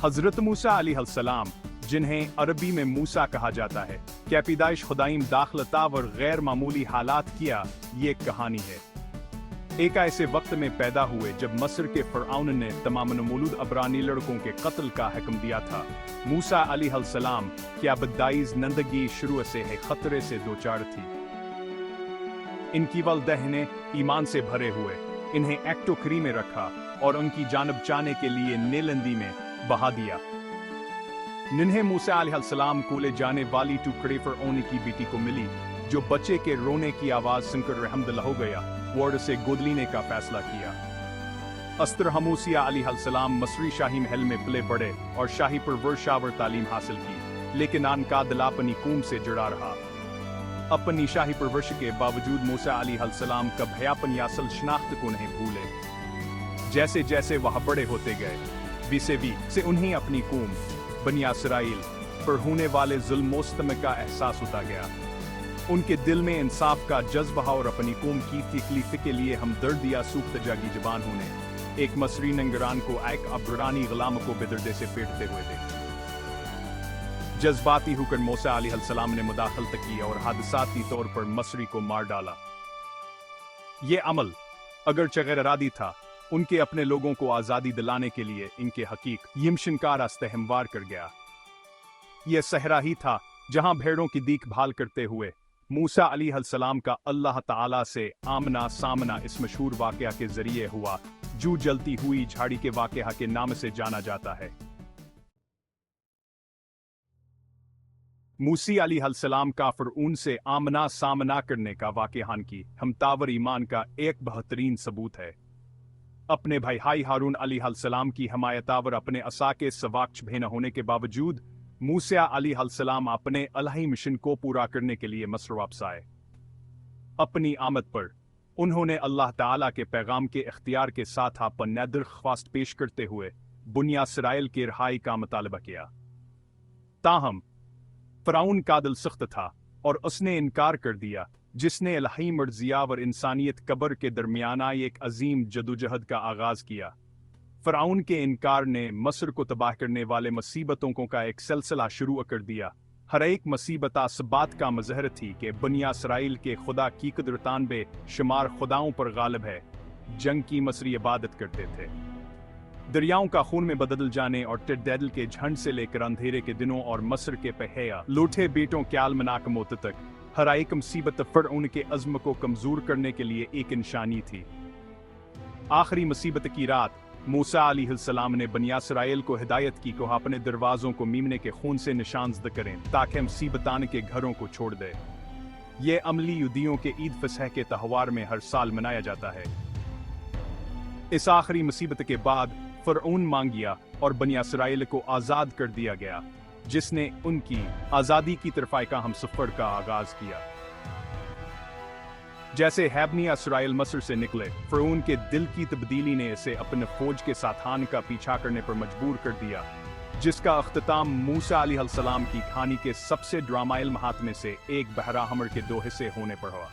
हजरत मूसा अलैहिस्सलाम, जिन्हें अरबी में मूसा कहा जाता है, क्या पैदाइश खुदाइम दाखलताव और गैर मामूली हालात किया, ये एक कहानी है। एक ऐसे वक्त में पैदा हुए जब मस्र के फ़िरऔन ने तमाम मौलूद अबरानी लड़कों के कत्ल का हुक्म दिया था। मूसा अलैहिस्सलाम की अबदाइज नंदगी शुरू से है खतरे से दो चार थी। इनकी वालिदैन ईमान से भरे हुए इन्हें एक टोकरी में रखा और उनकी जानब जाने के लिए नीलंदी में बहा दिया। जिन्हें मूसा अलैहिस्सलाम को ले जाने वाली टुकड़ी फ़िरऔन की बेटी को मिली, जो बच्चे के रोने की आवाज़ सुनकर रहमदिल हो गया और उसे गोद लेने का फैसला किया। अस्तर मूसा अलैहिस्सलाम मसरी शाही महल में पले बढ़े और शाही परवरशावर तालीम हासिल की, लेकिन आनका दिल अपनी कौम से जुड़ा रहा। अपनी शाही परवरिश के बावजूद मूसा अलैहिस्सलाम कभी अपनी असल शनाख्त को नहीं भूले। जैसे जैसे वह बड़े होते गए, बीसेवी से उन्हें अपनी कौम बनी इसराइल पर होने वाले जुल्म का एहसास होता गया। उनके दिल में इंसाफ का जज्बा और अपनी कौम की तकलीफ के लिए हमदर्द या सूख्त जागी जबान होने एक मसरी नंगरान को एक अबरानी गुलाम को बेदर्दे से पीटते हुए देखा। जज्बाती होकर मूसा अलैहिस्सलाम ने मुदाखलत की और हादसाती तौर पर मसरी को मार डाला। ये अमल अगरचे गैर इरादी था, उनके अपने लोगों को आज़ादी दिलाने के लिए इनके हकीक यमशनकार रास्ते हमवार कर गया। यह सहरा ही था जहां भेड़ों की देखभाल करते हुए मूसा अलैहिस्सलाम का अल्लाह ताला से आमना सामना इस मशहूर वाक़या के जरिए हुआ, जो जलती हुई झाड़ी के वाक़या के नाम से जाना जाता है। मूसा अलैहिस्सलाम का फ़िरऔन से आमना सामना करने का वाक़या की हमतावर ईमान का एक बेहतरीन सबूत है। अपने भाई हारून अलैहिस्सलाम की हमायतावर अपने असा के सवाक्ष भेना होने के बावजूद मूसा अलैहिस्सलाम अपने अलही मिशन को पूरा करने के लिए मस्र वापस आए। अपनी आमद पर उन्होंने अल्लाह ताला के पैगाम के इख्तियार के साथ अपन दरख्वास्त पेश करते हुए बनी इसराइल के रिहाई का मुतालबा किया। ताहम फ़िरऔन का दिल सख्त था और उसने इनकार कर दिया, जिसने अलही मर्जिया और इंसानियत कब्र के दरमियाना एक अजीम जदोजहद का आगाज किया। फ़िरऔन के इनकार ने मस्र को तबाह करने वाले मुसीबतों का एक सिलसिला शुरू कर दिया। हर एक मुसीबत इस बात का मज़हर थी कि बनी इसराइल के खुदा की कुदरतान बे शुमार खुदाओं पर गालिब है। जंग की मसरी इबादत करते थे। दरियाओं का खून में बदल जाने और टिड्डल के झंड से लेकर अंधेरे के दिनों और मस्र के पहया लूठे बेटों के आलमनाक मौत तक हर एक मुसीबत फ़िरऔन के अज़्म को कमज़ोर करने के लिए एक निशानी थी। आखिरी मुसीबत की रात मूसा अलैहिस्सलाम ने बनी इसराइल को हिदायत की को अपने दरवाज़ों को मीमने के खून से निशानज़द करें ताकि मुसीबतान के घरों को छोड़ दे। ये अमली यहूदियों के ईद फसह के त्यौहार में हर साल मनाया जाता है। इस आखिरी मुसीबत के बाद फ़िरऔन मांग गया और बनी इसराइल को आज़ाद कर दिया गया, जिसने उनकी आज़ादी की तरफ का हम सफ़र का आगाज किया। जैसे बनी इसराइल मस्र से निकले, फ़िरऔन के दिल की तब्दीली ने इसे अपने फौज के साथ आन का पीछा करने पर मजबूर कर दिया, जिसका अख्तिताम मूसा अलैहिस्सलाम की कहानी के सबसे ड्रामाइल महात में से एक बहरा हमर के दो हिस्से होने पर हुआ।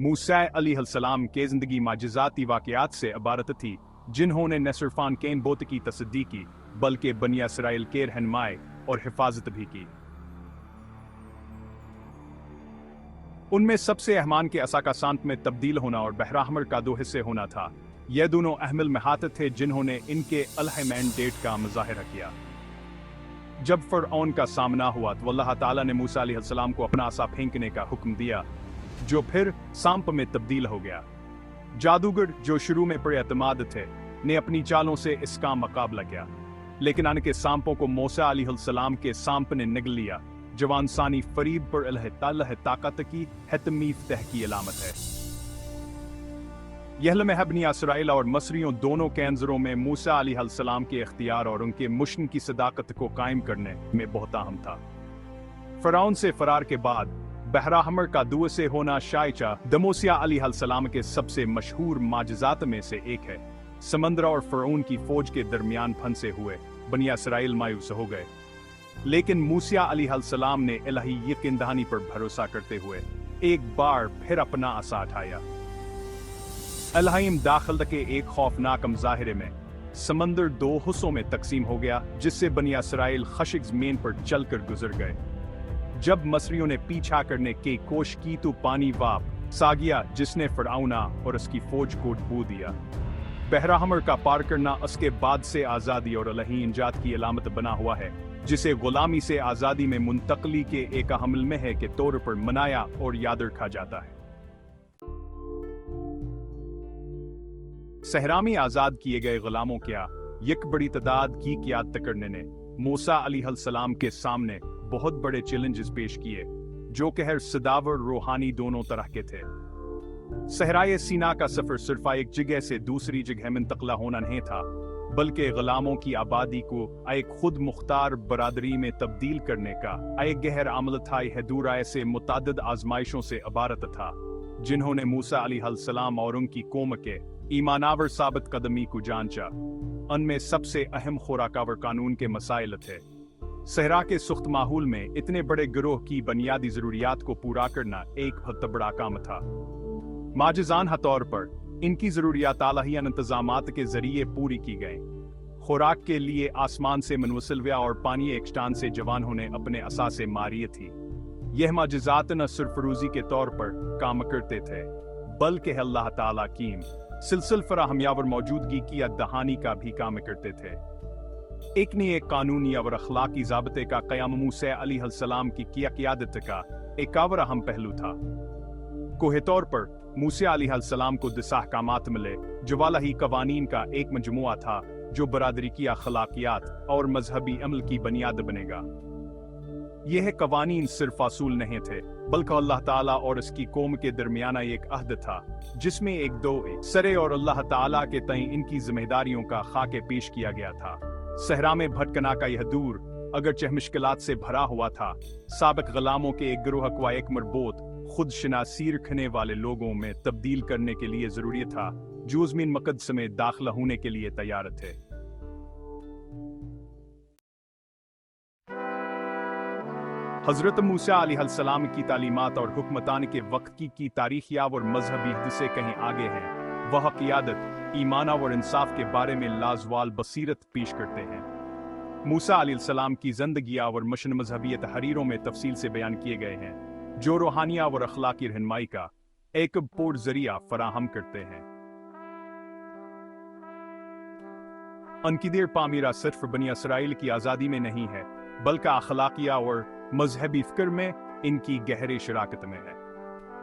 मूसा अलैहिस्सलाम के जिंदगी माजिज़ाती वाक़यात से इबारत थी, जिन्होंने न सिर्फ केन बोत की तसद्दीक की बल्कि बनी इसराइल के रहनुमाई और हिफाजत भी की। उनमें सबसे अहमान के असा का सांत में तब्दील होना और बहरा हमर का दो हिस्से होना था। यह दोनों अहमिल महात थे जिन्होंने इनके अलह मैंडेट का मुजाहिरा किया। जब फ़िरऔन का सामना हुआ तो अल्लाह ताला ने मूसा अलैहिस्सलाम को अपना असा फेंकने का हुक्म दिया, जो फिर सांप में तब्दील हो गया। जादूगर जो शुरू में पुरएतमाद थे ने अपनी चालों से इसका मुकाबला किया, लेकिन अन के सांपों को मूसा अलैहिस्सलाम के सांप ने निगल लिया। जवान सानी फरीब पर अल्लाह ताकत की हतमीफ तह की अलामत है। यह लम्हा बनी इसराइल और मसरियों दोनों के अंजरों में मूसा अलैहिस्सलाम के इख्तियार और उनके मिशन की सदाकत को कायम करने में बहुत अहम था। फ़िरऔन से फरार के बाद बहरा हमर का दुआ से होना शायचा मूसा अलैहिस्सलाम के सबसे मशहूर माजिज़ात में से एक है। समंदर और फ़िरऔन की फौज के दरमियान फंसे हुए बनी इसराइल मायूस हो गए, लेकिन मूसा अलैहिस्सलाम ने इलाही यकीन दहानी पर भरोसा करते हुए एक बार फिर अपना असा उठाया। अलहाइम दाखिल के एक खौफनाक मुजाहिरे में समंदर दो हिस्सों में तकसीम हो गया, जिससे बनी इसराइल खशिक ज़मीन पर चलकर गुजर गए। जब मसरियों ने पीछा करने की कोशिश की तो पानी वापस आ गया, जिसने फिरौना और उसकी फौज को डुबो दिया। बहरा हमर का पार करना उसके बाद से आज़ादी और अलही इंजात की अलामत बना हुआ है, जिसे गुलामी से आज़ादी में मुंतकली के एक अहम लम्हे के तौर पर मनाया और याद रखा जाता है। सहरा में आज़ाद किए गए गुलामों क्या एक बड़ी तादाद की क़यादत करने ने मूसा अलैहिस्सलाम के सामने बहुत बड़े चैलेंजेस पेश किए, जो कि हर सदावर रूहानी दोनों तरह के थे। सहराए सीना का सफर सिर्फ एक जगह से दूसरी जगह मुंतकिल होना नहीं था, बल्कि गुलामों की आबादी को एक खुद मुख्तार बरादरी में तब्दील करने का एक गहर अमल था। यह दूर से मुतअद्दिद आजमाइशों से इबारत था, जिन्होंने मूसा अलैहिस्सलाम और उनकी कौम के ईमानावर साबित कदमी को जांचा। उनमें सबसे अहम खुराकावर कानून के मसाइल थे। सहरा के सुख्त माहौल में इतने बड़े गिरोह की बुनियादी जरूरियात को पूरा करना एक बहुत बड़ा काम था। माजिज़ान तौर पर इनकी जरूरियात आलाहियान इंतजामात के जरिए पूरी की गई। खुराक के लिए आसमान से मुनवसिल हुआ और पानी एक स्टान से जवानों ने अपने असासे मारी थी। यह माजिज़ात न सिर्फ रोजी के तौर पर काम करते थे, बल्कि अल्लाह ताला की सिलसिल फराहमियावर मौजूदगी की दहानी का भी काम करते थे। एक ने एक कानूनी और अखलाकी ज़ाब्ते का क़याम मूसा अलैहिस्सलाम की क़यादत का एक और अहम पहलू था। कोहे तौर पर मूसा अलैहिस्सलाम को 10 अहकामात मिले, जो वालही कवानीन का एक मजमुआ था, जो बरादरी की अखलाकियात और मजहबी अमल की बुनियाद बनेगा। यह कवानीन सिर्फ असूल नहीं थे, बल्कि अल्लाह ताला और उसकी कौम के दरमियाना एक अहद था, जिसमें एक दो सरे और अल्लाह ताला के तय इनकी जिम्मेदारियों का खाके पेश किया गया था। सहरा में भटकना का यह दूर अगरचे मुश्किलात से भरा हुआ था, साबिक गुलामों के एक गिरोह को एक मरबूत खुद शनासी रखने वाले लोगों में तब्दील करने के लिए जरूरी था, जो ज़मीन मुक़द्दस में दाखिल होने के लिए तैयार थे। हज़रत मूसा अलैहिस्सलाम की तालीमात और हुक्मतान के वक्त की तारीखिया और मजहबी हद से कहीं आगे हैं। वह क़ियादत, ईमान और इंसाफ के बारे में लाजवाल बसीरत पेश करते हैं। मूसा अलैहिस्सलाम की ज़िंदगी और मशन मजहबी तहरीरों में तफसील से बयान किए गए हैं, जो रूहानिया और अखलाकी रहनुमाई का एक पुर ज़रिया फराहम करते हैं। उनकी देर पामीरा सिर्फ बनी इसराइल की आज़ादी में नहीं है, बल्कि अखलाकिया और मजहबी फ़िक्र में इनकी गहरी शराकत में है।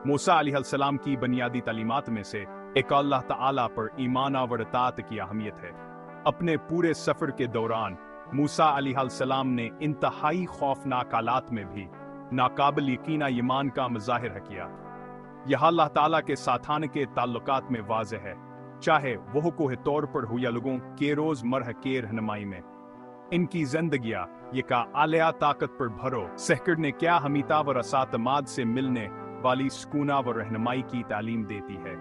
मूसा अलैहिस्सलाम की बुनियादी तालीमात में से एक अल्लाह ताला पर ईमान और इताअत की अहमियत है। अपने पूरे सफ़र के दौरान मूसा अलैहिस्सलाम ने इंतहाई खौफनाक हालात में भी नाकाबिल यकीना ईमान का मुजाहिरा किया। यह अल्लाह ताला के साथान के ताल्लुकात में वाज़ेह है, चाहे वह कोहे तौर पर हो या लोगों के रोज़मर्रा के रहनुमाई में। इनकी जिंदगियां ये का आलिया ताकत पर भरो सहकर ने क्या हमीता व रसातमाद से मिलने वाली सुकूना व रहनुमाई की तालीम देती है।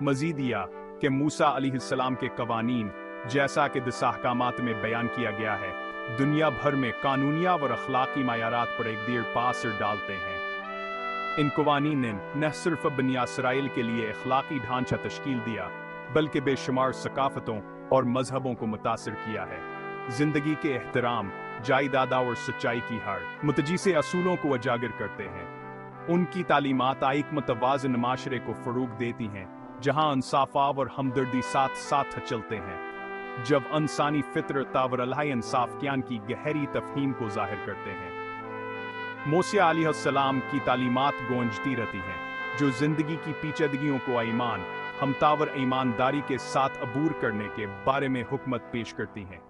मजीद या कि मूसा अलैहिस्सलाम के कवानीन, जैसा कि 10 अहकामात में बयान किया गया है, दुनिया भर में कानूनिया व अखलाकी मायारात पर एक देर पा असर डालते हैं। इन कवानीन ने न सिर्फ बनी इसराइल के लिए अखलाकी ढांचा तश्कील दिया, बल्कि बेशुमार सकाफतों और मजहबों को मुतासिर किया है। जिंदगी के एहतराम, जायदादा और सच्चाई की हार मुतजीसे असूलों को उजागर करते हैं। उनकी तालीमात एक मुतवाज़न माशरे को फ़रोग़ देती हैं, जहाँ इंसाफ़ और हमदर्दी साथ साथ चलते हैं, जब इंसानी फितरत और अल्लाह इंसाफ ज्ञान की गहरी तफ़हीम को ज़ाहिर करते हैं। मूसा अलैहिस्सलाम की तालीमात गूंजती रहती हैं, जो ज़िंदगी की पेचीदगियों को ईमान, हमतावर ईमानदारी के साथ अबूर करने के बारे में हुक्मत पेश करती हैं।